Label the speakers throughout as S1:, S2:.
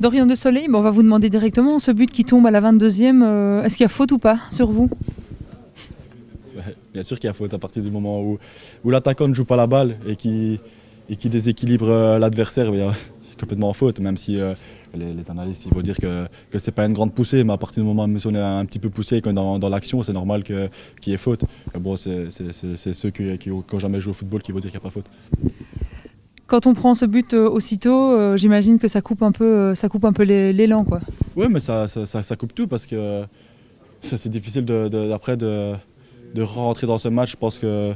S1: Dorian de Soleil, on va vous demander directement, ce but qui tombe à la 22e, est-ce qu'il y a faute ou pas sur vous?
S2: Ouais, bien sûr qu'il y a faute à partir du moment où l'attaquant ne joue pas la balle et qui déséquilibre l'adversaire. Il y a complètement en faute, même si les analystes ils vont dire que ce n'est pas une grande poussée, mais à partir du moment où on est un petit peu poussé dans l'action, c'est normal qu'il y ait faute. Mais bon, c'est ceux qui n'ont jamais joué au football qui vont dire qu'il n'y a pas faute.
S1: Quand on prend ce but aussitôt, j'imagine que ça coupe un peu l'élan, quoi.
S2: Oui, mais ça coupe tout parce que c'est difficile après de rentrer dans ce match. Je pense que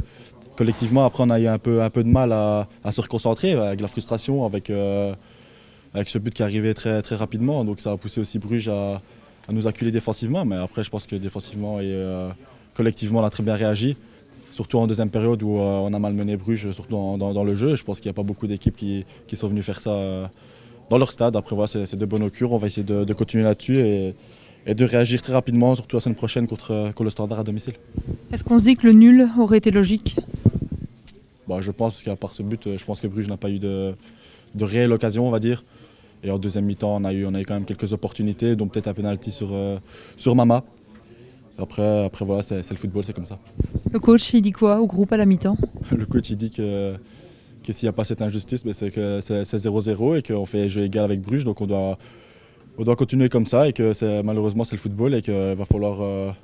S2: collectivement, après, on a eu un peu de mal à se reconcentrer avec la frustration, avec ce but qui arrivait très, très rapidement. Donc ça a poussé aussi Bruges à nous acculer défensivement. Mais après, je pense que défensivement et collectivement, on a très bien réagi. Surtout en deuxième période où on a malmené Bruges, surtout dans le jeu. Je pense qu'il n'y a pas beaucoup d'équipes qui sont venues faire ça dans leur stade. Après, voilà, c'est de bonne augure. On va essayer de continuer là-dessus et de réagir très rapidement, surtout la semaine prochaine contre le Standard à domicile.
S1: Est-ce qu'on se dit que le nul aurait été logique?
S2: Bon, je pense qu'à part ce but, je pense que Bruges n'a pas eu de réelle occasion, on va dire. Et en deuxième mi-temps, on a eu quand même quelques opportunités, dont peut-être un penalty sur Mama. Après voilà, c'est le football, c'est comme ça.
S1: Le coach, il dit quoi au groupe à la mi-temps?
S2: Le coach, il dit que s'il n'y a pas cette injustice, c'est que c'est 0-0 et qu'on fait jeu égal avec Bruges. Donc on doit continuer comme ça et que malheureusement c'est le football et qu'il va falloir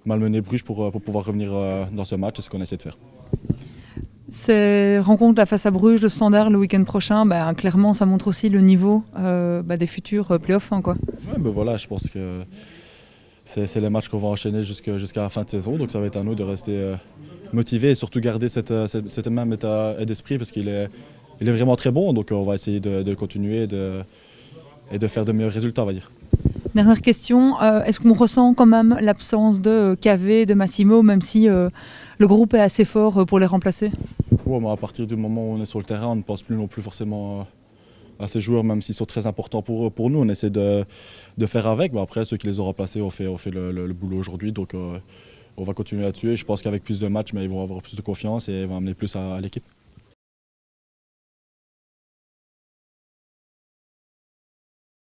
S2: malmener Bruges pour pouvoir revenir dans ce match. C'est ce qu'on essaie de faire.
S1: Ces rencontres face à Bruges, le Standard le week-end prochain, clairement ça montre aussi le niveau des futurs playoffs. Quoi.
S2: Ouais, voilà, je pense que c'est les matchs qu'on va enchaîner jusqu'à la fin de saison. Donc ça va être à nous de rester motivés et surtout garder cette même état d'esprit parce qu'il est vraiment très bon. Donc on va essayer de continuer et de faire de meilleurs résultats, on va dire.
S1: Dernière question, est-ce qu'on ressent quand même l'absence de Cavé, de Massimo, même si le groupe est assez fort pour les remplacer?
S2: Ouais, mais à partir du moment où on est sur le terrain, on ne pense plus non plus forcément à ces joueurs, même s'ils sont très importants pour nous. On essaie de faire avec, mais après ceux qui les ont remplacés ont fait le boulot aujourd'hui. Donc on va continuer là-dessus et je pense qu'avec plus de matchs, ils vont avoir plus de confiance et vont amener plus à l'équipe.